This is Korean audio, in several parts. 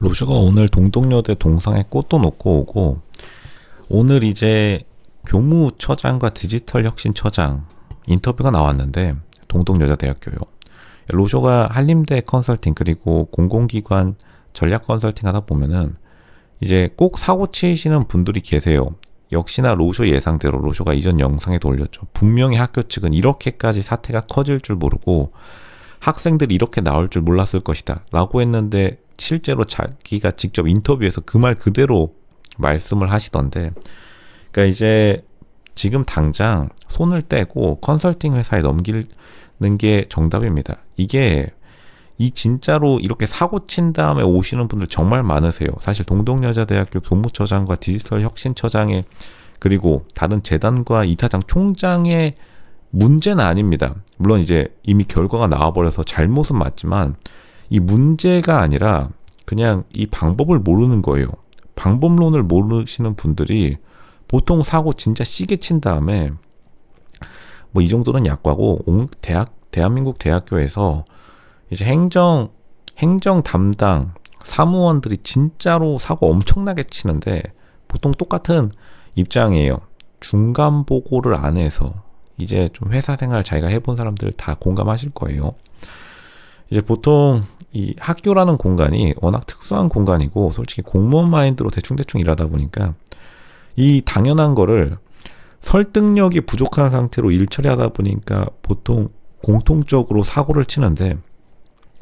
로쇼가 오늘 동덕여대 동상에 꽃도 놓고 오고, 오늘 이제 교무처장과 디지털혁신처장 인터뷰가 나왔는데, 동덕여자대학교요. 로쇼가 한림대 컨설팅 그리고 공공기관 전략 컨설팅 하다 보면은 이제 꼭 사고 치시는 분들이 계세요. 역시나 로쇼 예상대로 로쇼가 이전 영상에도 올렸죠. 분명히 학교 측은 이렇게까지 사태가 커질 줄 모르고 학생들이 이렇게 나올 줄 몰랐을 것이다 라고 했는데, 실제로 자기가 직접 인터뷰에서 그 말 그대로 말씀을 하시던데, 그러니까 이제 지금 당장 손을 떼고 컨설팅 회사에 넘기는 게 정답입니다. 이게 진짜로 이렇게 사고 친 다음에 오시는 분들 정말 많으세요. 사실 동덕여자대학교 교무처장과 디지털혁신처장의, 그리고 다른 재단과 이타장 총장의 문제는 아닙니다. 물론 이제 이미 결과가 나와버려서 잘못은 맞지만 이 문제가 아니라 그냥 이 방법을 모르는 거예요. 방법론을 모르시는 분들이 보통 사고 진짜 시계 친 다음에 뭐 이 정도는 약과고, 대한민국 대학교에서 이제 행정 담당 사무원들이 진짜로 사고 엄청나게 치는데 보통 똑같은 입장이에요. 중간 보고를 안 해서, 이제 좀 회사 생활 자기가 해본 사람들 다 공감하실 거예요. 이제 보통 이 학교라는 공간이 워낙 특수한 공간이고, 솔직히 공무원 마인드로 대충 일하다 보니까 이 당연한 거를 설득력이 부족한 상태로 일 처리하다 보니까 보통 공통적으로 사고를 치는데,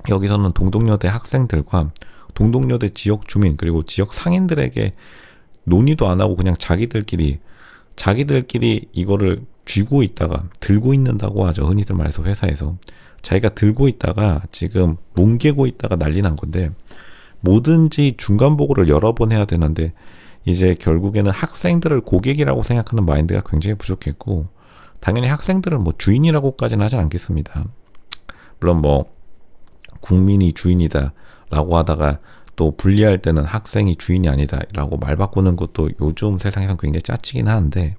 여기서는 동덕여대 학생들과 동덕여대 지역 주민 그리고 지역 상인들에게 논의도 안 하고 그냥 자기들끼리 이거를 쥐고 있다가, 들고 있는다고 하죠. 흔히들 말해서 회사에서 자기가 들고 있다가 지금 뭉개고 있다가 난리 난 건데, 뭐든지 중간 보고를 여러 번 해야 되는데 이제 결국에는 학생들을 고객이라고 생각하는 마인드가 굉장히 부족했고, 당연히 학생들은 뭐 주인이라고까지는 하진 않겠습니다. 물론 뭐 국민이 주인이다 라고 하다가 또 분리할 때는 학생이 주인이 아니다 라고 말 바꾸는 것도 요즘 세상에선 굉장히 짜치긴 하는데,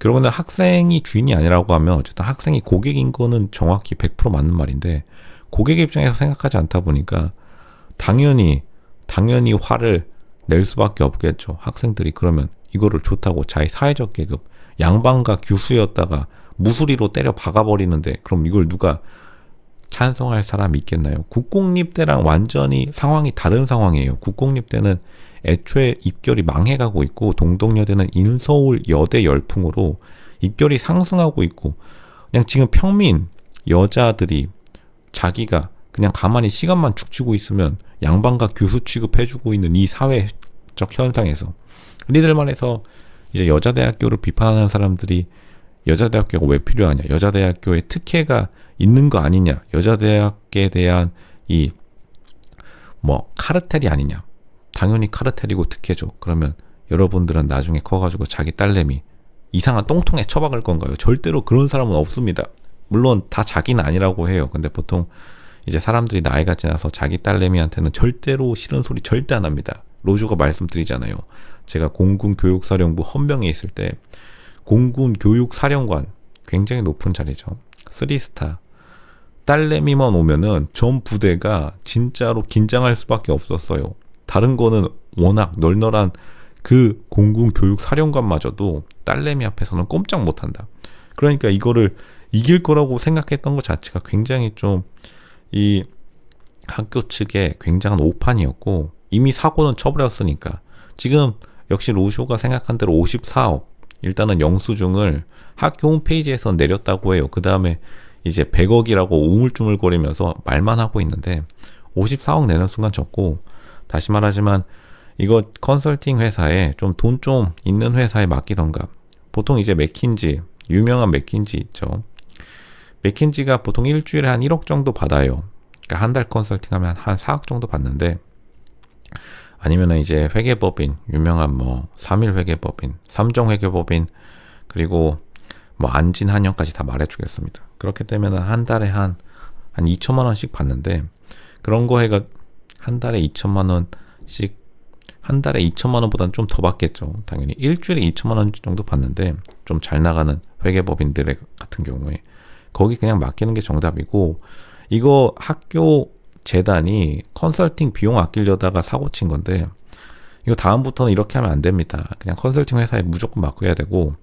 결국에는 학생이 주인이 아니라고 하면 어쨌든 학생이 고객인 거는 정확히 100% 맞는 말인데, 고객 입장에서 생각하지 않다 보니까 당연히 화를 낼 수밖에 없겠죠. 학생들이 그러면 이거를 좋다고 자기 사회적 계급 양반과 교수였다가 무수리로 때려 박아버리는데, 그럼 이걸 누가 찬성할 사람이 있겠나요? 국공립 때랑 완전히 상황이 다른 상황이에요. 국공립 때는 애초에 입결이 망해가고 있고, 동덕여대는 인서울 여대 열풍으로 입결이 상승하고 있고, 그냥 지금 평민 여자들이 자기가 그냥 가만히 시간만 죽치고 있으면 양반과 교수 취급해주고 있는 이 사회적 현상에서, 흔히들 말해서 이제 여자대학교를 비판하는 사람들이 여자대학교가 왜 필요하냐, 여자대학교에 특혜가 있는 거 아니냐, 여자대학에 대한 이 뭐 카르텔이 아니냐. 당연히 카르텔이고 특혜죠. 그러면 여러분들은 나중에 커가지고 자기 딸내미 이상한 똥통에 처박을 건가요? 절대로 그런 사람은 없습니다. 물론 다 자기는 아니라고 해요. 근데 보통 이제 사람들이 나이가 지나서 자기 딸내미한테는 절대로 싫은 소리 절대 안 합니다. 로즈가 말씀드리잖아요. 제가 공군교육사령부 헌병에 있을 때 공군교육사령관, 굉장히 높은 자리죠. 3스타. 딸내미만 오면은 전 부대가 진짜로 긴장할 수밖에 없었어요. 다른 거는 워낙 널널한 그 공군교육사령관마저도 딸내미 앞에서는 꼼짝 못한다. 그러니까 이거를 이길 거라고 생각했던 것 자체가 굉장히 좀 이 학교 측에 굉장한 오판이었고, 이미 사고는 쳐버렸으니까 지금 역시 로쇼가 생각한 대로 54억 일단은 영수증을 학교 홈페이지에서 내렸다고 해요. 그 다음에 이제 100억이라고 우물쭈물거리면서 말만 하고 있는데, 54억 내는 순간 졌고, 다시 말하지만 이거 컨설팅 회사에 좀 돈 좀 있는 회사에 맡기던가. 보통 이제 맥킨지, 유명한 맥킨지 있죠. 맥킨지가 보통 일주일에 한 1억 정도 받아요. 그러니까 한 달 컨설팅 하면 한 4억 정도 받는데, 아니면 이제 회계법인, 유명한 뭐 3일 회계법인, 3종 회계법인, 그리고 뭐 안진 한영까지 다 말해주겠습니다. 그렇게 되면 한 달에 한 2천만 원씩 받는데, 그런 거 해가 한 달에 2천만 원씩, 한 달에 2천만 원보다는 좀 더 받겠죠. 당연히 일주일에 2천만 원 정도 받는데, 좀 잘 나가는 회계법인들 같은 경우에 거기 그냥 맡기는 게 정답이고, 이거 학교 재단이 컨설팅 비용 아끼려다가 사고 친 건데, 이거 다음부터는 이렇게 하면 안 됩니다. 그냥 컨설팅 회사에 무조건 맡겨야 되고,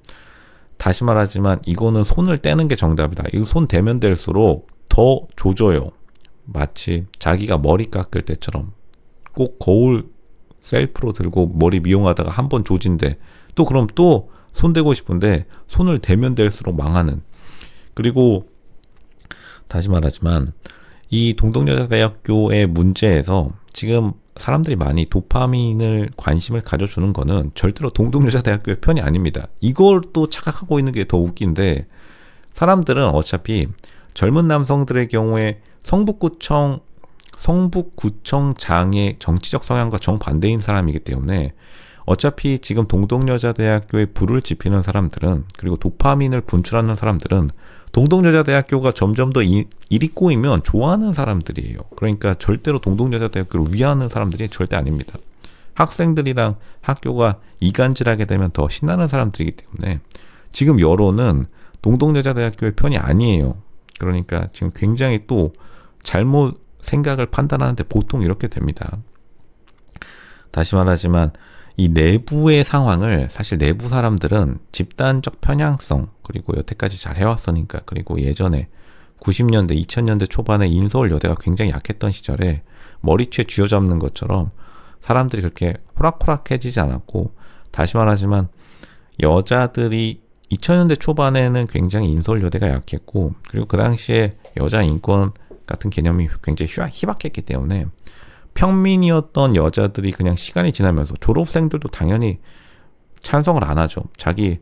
다시 말하지만 이거는 손을 떼는 게 정답이다. 이거 손 대면 될수록 더 조져요. 마치 자기가 머리 깎을 때처럼 꼭 거울 셀프로 들고 머리 미용하다가 한 번 조진대. 또 그럼 또 손대고 싶은데 손을 대면 될수록 망하는. 그리고 다시 말하지만 이 동덕여자대학교의 문제에서 지금 사람들이 많이 도파민을 관심을 가져주는 거는 절대로 동덕여자대학교의 편이 아닙니다. 이걸 또 착각하고 있는 게 더 웃긴데, 사람들은 어차피 젊은 남성들의 경우에 성북구청장의 정치적 성향과 정반대인 사람이기 때문에 어차피 지금 동덕여자대학교에 불을 지피는 사람들은, 그리고 도파민을 분출하는 사람들은 동덕여자대학교가 점점 더 일이 꼬이면 좋아하는 사람들이에요. 그러니까 절대로 동덕여자대학교를 위하는 사람들이 절대 아닙니다. 학생들이랑 학교가 이간질하게 되면 더 신나는 사람들이기 때문에 지금 여론은 동덕여자대학교의 편이 아니에요. 그러니까 지금 굉장히 또 잘못 생각을 판단하는데 보통 이렇게 됩니다. 다시 말하지만 이 내부의 상황을, 사실 내부 사람들은 집단적 편향성, 그리고 여태까지 잘 해왔으니까, 그리고 예전에 90년대 2000년대 초반에 인서울여대가 굉장히 약했던 시절에 머리채 쥐어잡는 것처럼 사람들이 그렇게 호락호락해지지 않았고, 다시 말하지만 여자들이 2000년대 초반에는 굉장히 인서울여대가 약했고, 그리고 그 당시에 여자 인권 같은 개념이 굉장히 희박했기 때문에 평민이었던 여자들이 그냥 시간이 지나면서, 졸업생들도 당연히 찬성을 안 하죠. 자기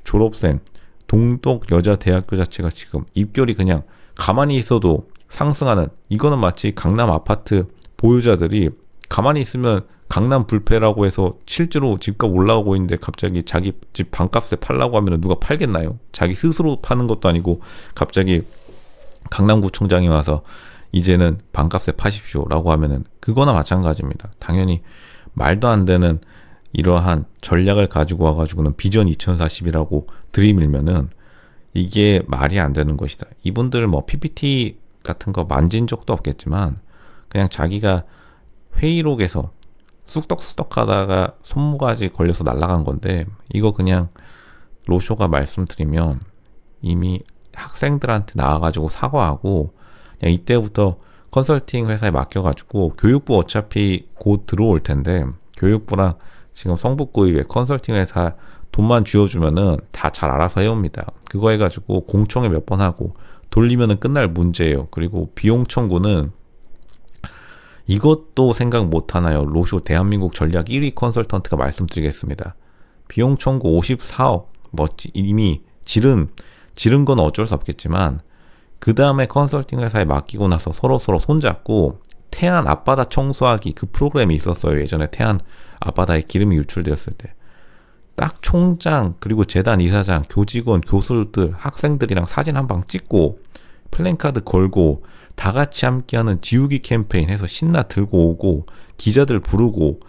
졸업생 동덕여자대학교 자체가 지금 입결이 그냥 가만히 있어도 상승하는, 이거는 마치 강남 아파트 보유자들이 가만히 있으면 강남 불패라고 해서 실제로 집값 올라가고 있는데 갑자기 자기 집 반값에 팔라고 하면 누가 팔겠나요? 자기 스스로 파는 것도 아니고 갑자기 강남구청장이 와서 이제는 반값에 파십시오 라고 하면은 그거나 마찬가지입니다. 당연히 말도 안 되는 이러한 전략을 가지고 와가지고는 비전 2040이라고 들이밀면은 이게 말이 안 되는 것이다. 이분들 뭐 PPT 같은 거 만진 적도 없겠지만 그냥 자기가 회의록에서 쑥덕쑥덕 하다가 손모가지 걸려서 날아간 건데, 이거 그냥 로쇼가 말씀드리면 이미 학생들한테 나와가지고 사과하고 그냥 이때부터 컨설팅 회사에 맡겨가지고, 교육부 어차피 곧 들어올 텐데 교육부랑 지금 성북구의회 컨설팅 회사 돈만 쥐어주면은 다 잘 알아서 해옵니다. 그거 해가지고 공청회 몇 번 하고 돌리면은 끝날 문제예요. 그리고 비용 청구는 이것도 생각 못하나요? 로쇼 대한민국 전략 1위 컨설턴트가 말씀드리겠습니다. 비용 청구 54억 이미 지른 건 어쩔 수 없겠지만, 그 다음에 컨설팅 회사에 맡기고 나서 서로 손잡고 태안 앞바다 청소하기, 그 프로그램이 있었어요. 예전에 태안 앞바다에 기름이 유출되었을 때 딱 총장, 그리고 재단 이사장, 교직원, 교수들, 학생들이랑 사진 한 방 찍고 플랜카드 걸고 다 같이 함께하는 지우기 캠페인 해서 신나 들고 오고 기자들 부르고,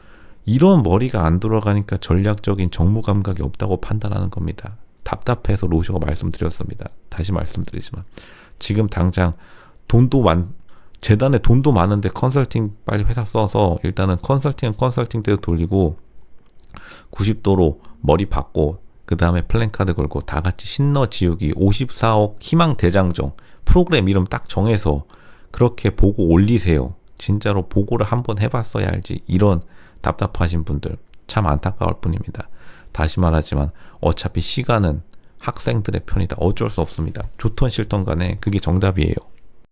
이런 머리가 안 돌아가니까 전략적인 정무 감각이 없다고 판단하는 겁니다. 답답해서 로쇼가 말씀드렸습니다. 다시 말씀드리지만 지금 당장 재단에 돈도 많은데 컨설팅 빨리 회사 써서 일단은 컨설팅은 컨설팅대로 돌리고 90도로 머리 받고 그 다음에 플랜카드 걸고 다 같이 신너 지우기 54억 희망 대장정 프로그램 이름 딱 정해서 그렇게 보고 올리세요. 진짜로 보고를 한번 해봤어야 알지. 이런 답답하신 분들 참 안타까울 뿐입니다. 다시 말하지만 어차피 시간은 학생들의 편이다. 어쩔 수 없습니다. 좋던 싫던 간에 그게 정답이에요.